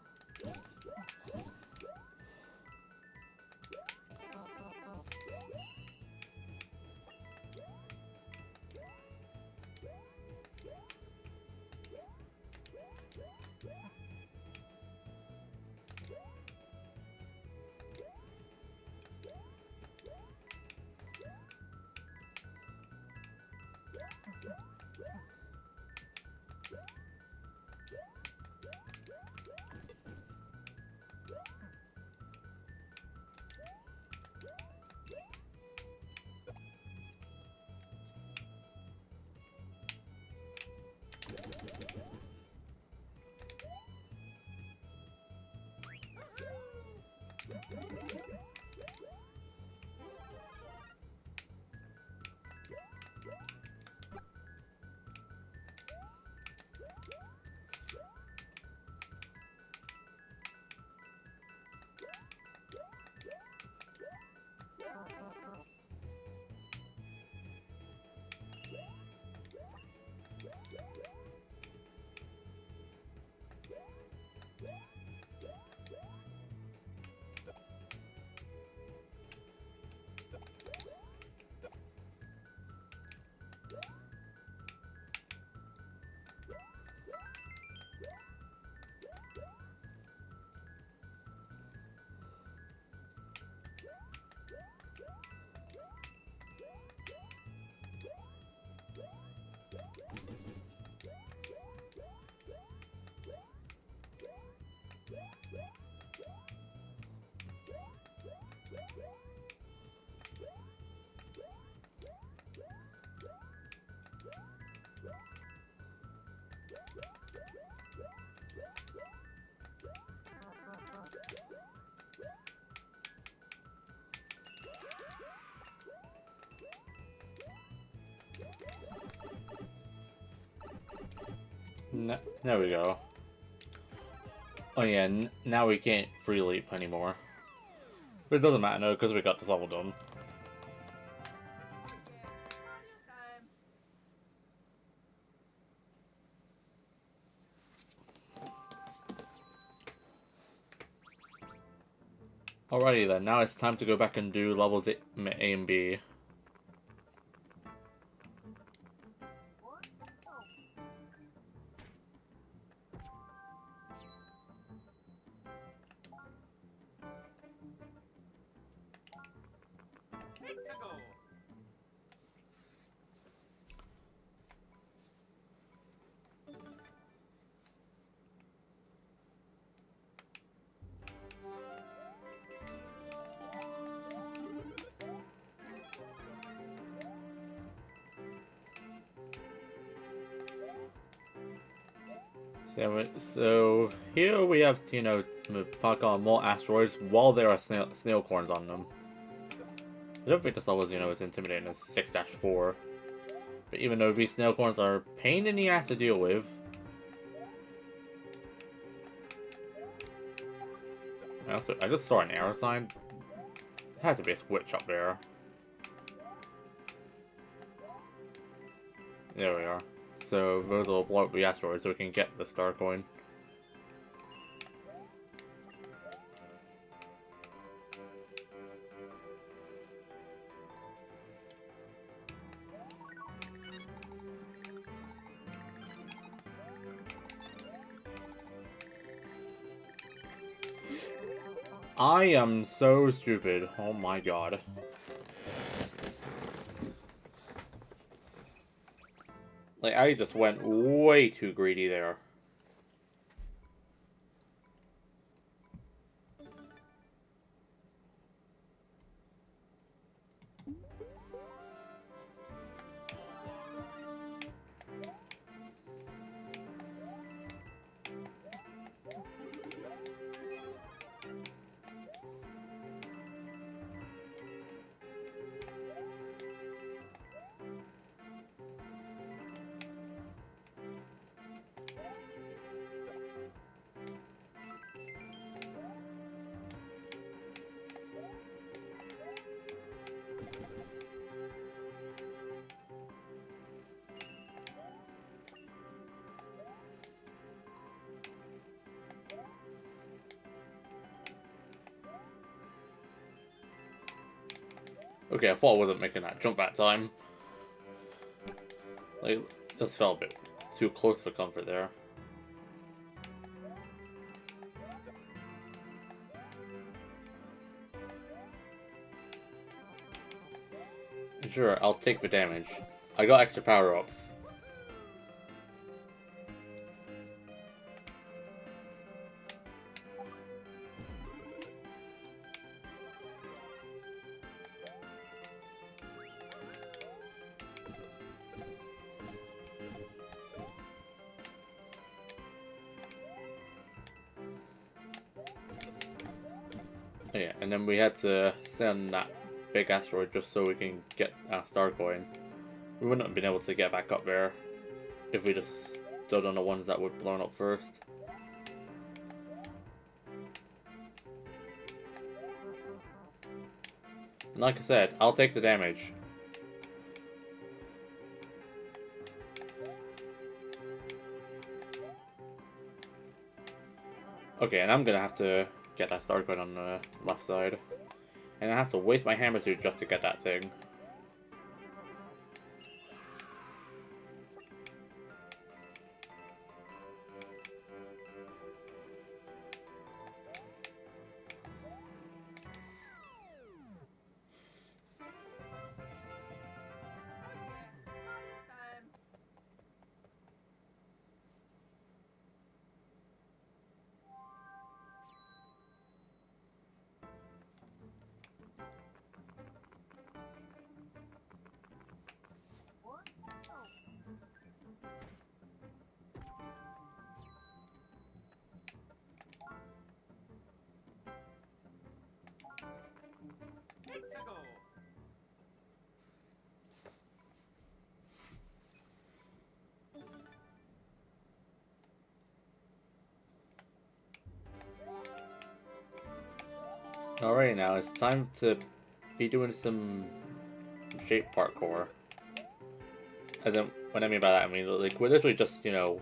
There we go. Oh yeah, now we can't free leap anymore. But it doesn't matter, no, because we got this level done. Alrighty then, now it's time to go back and do levels A and B. So here we have to, you know, park on more asteroids while there are snail corns on them. I don't think this level is, you know, as intimidating as 6-4. But even though these snail corns are a pain in the ass to deal with. I just saw an arrow sign. It has to be a switch up there. There we are. So those will blow up the asteroids so we can get the star coin. I am so stupid. Oh my god. Like, I just went way too greedy there. Okay, I thought I wasn't making that jump that time. Like, just felt a bit too close for comfort there. Sure, I'll take the damage. I got extra power-ups. Yeah, and then we had to send that big asteroid just so we can get our star coin. We wouldn't have been able to get back up there if we just stood on the ones that were blown up first. And like I said, I'll take the damage. Okay, and I'm gonna have to get that star coin on the left side. And I have to waste my hammer suit just to get that thing. Alright, now it's time to be doing some shape parkour. As in, what I mean by that, I mean, like, we're literally just, you know,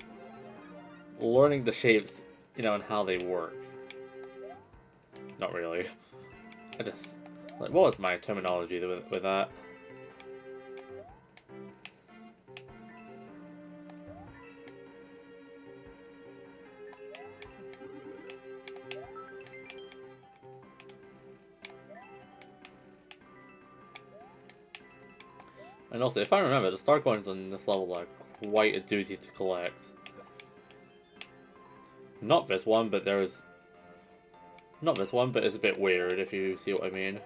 learning the shapes, you know, and how they work. Not really. I just, like, what was my terminology with that? And also, if I remember, the star coins on this level are quite a doozy to collect. Not this one, but there's... Not this one, but it's a bit weird, if you see what I mean.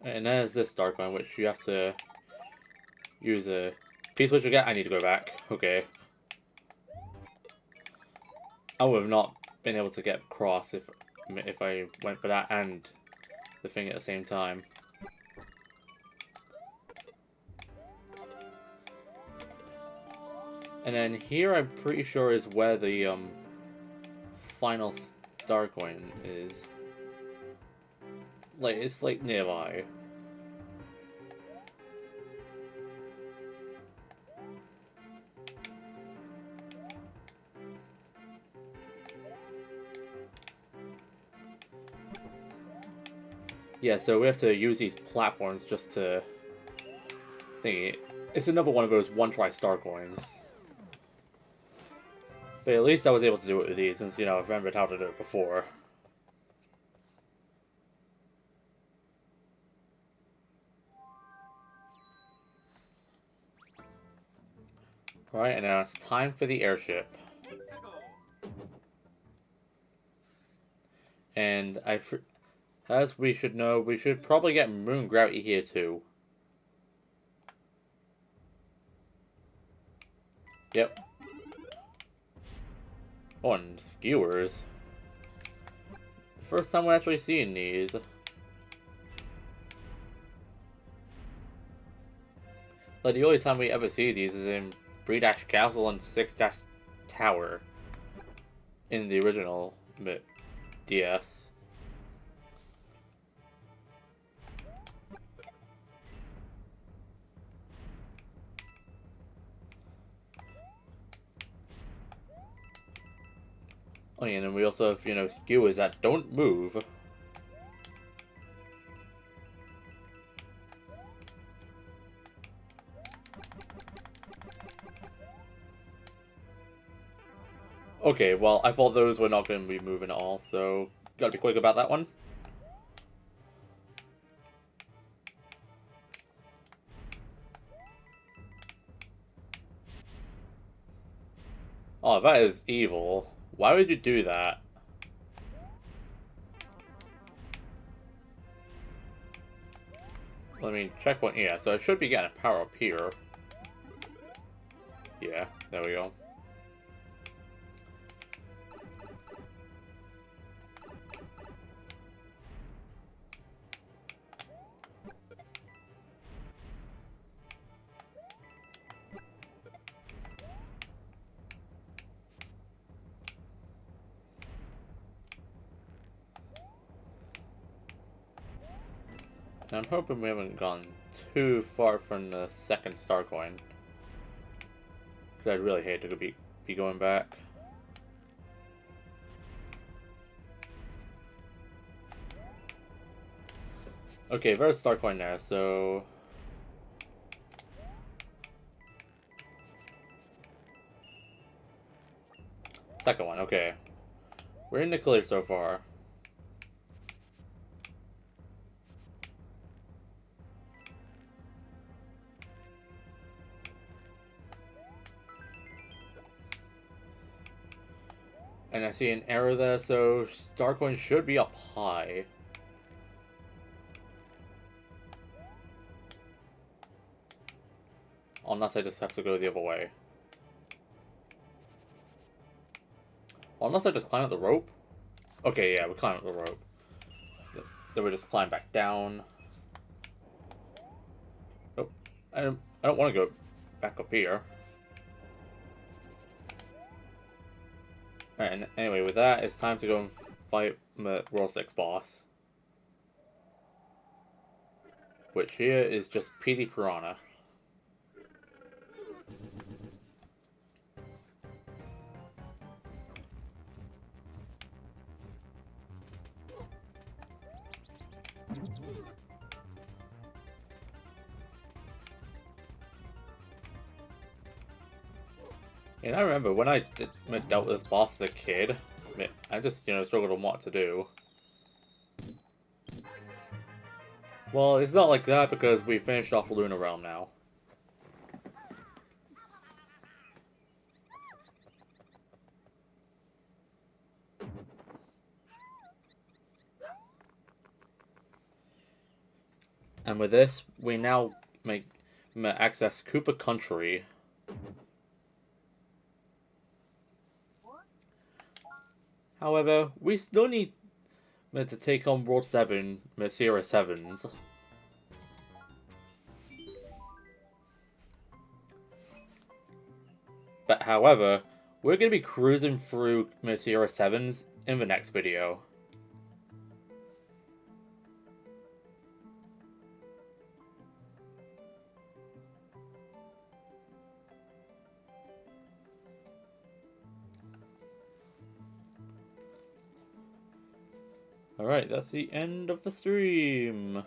And there's this star coin, which you have to use a piece which you get. I need to go back. Okay. I would have not been able to get across if I went for that and the thing at the same time. And then here, I'm pretty sure is where the final star coin is. Like, it's like nearby. Yeah, so we have to use these platforms just to... thingy. It's another one of those one-try star coins. But at least I was able to do it with these, since, you know, I've remembered how to do it before. Alright, and now it's time for the airship. And as we should know, we should probably get Moon Gravity here too. Yep. Oh, and skewers. First time we're actually seeing these. Like, the only time we ever see these is in 3-Castle and 6-Tower. In the original DS. Oh, yeah, and then we also have, skewers that don't move. Okay, well, I thought those were not going to be moving at all, so gotta be quick about that one. Oh, that is evil. Why would you do that? Let me check one. Yeah, so I should be getting a power up here. Yeah, there we go. I'm hoping we haven't gone too far from the second star coin. Because I'd really hate to be going back. Okay, there's a star coin there, so... Second one, okay. We're in the clear so far. And I see an error there, so Starcoin should be up high. Unless I just have to go the other way. Unless I just climb up the rope. Okay, yeah, we climb up the rope. Then we just climb back down. Oh, I don't want to go back up here. Alright, and anyway, with that, it's time to go and fight the World 6 boss. Which here is just Petey Piranha. And I remember when I dealt with this boss as a kid, I just, struggled on what to do. Well, it's not like that because we finished off Luna Realm now. And with this, we now access Koopa Country. However, we still need to take on World 7, Sierra 7s. But however, we're going to be cruising through Sierra 7s in the next video. Alright, that's the end of the stream.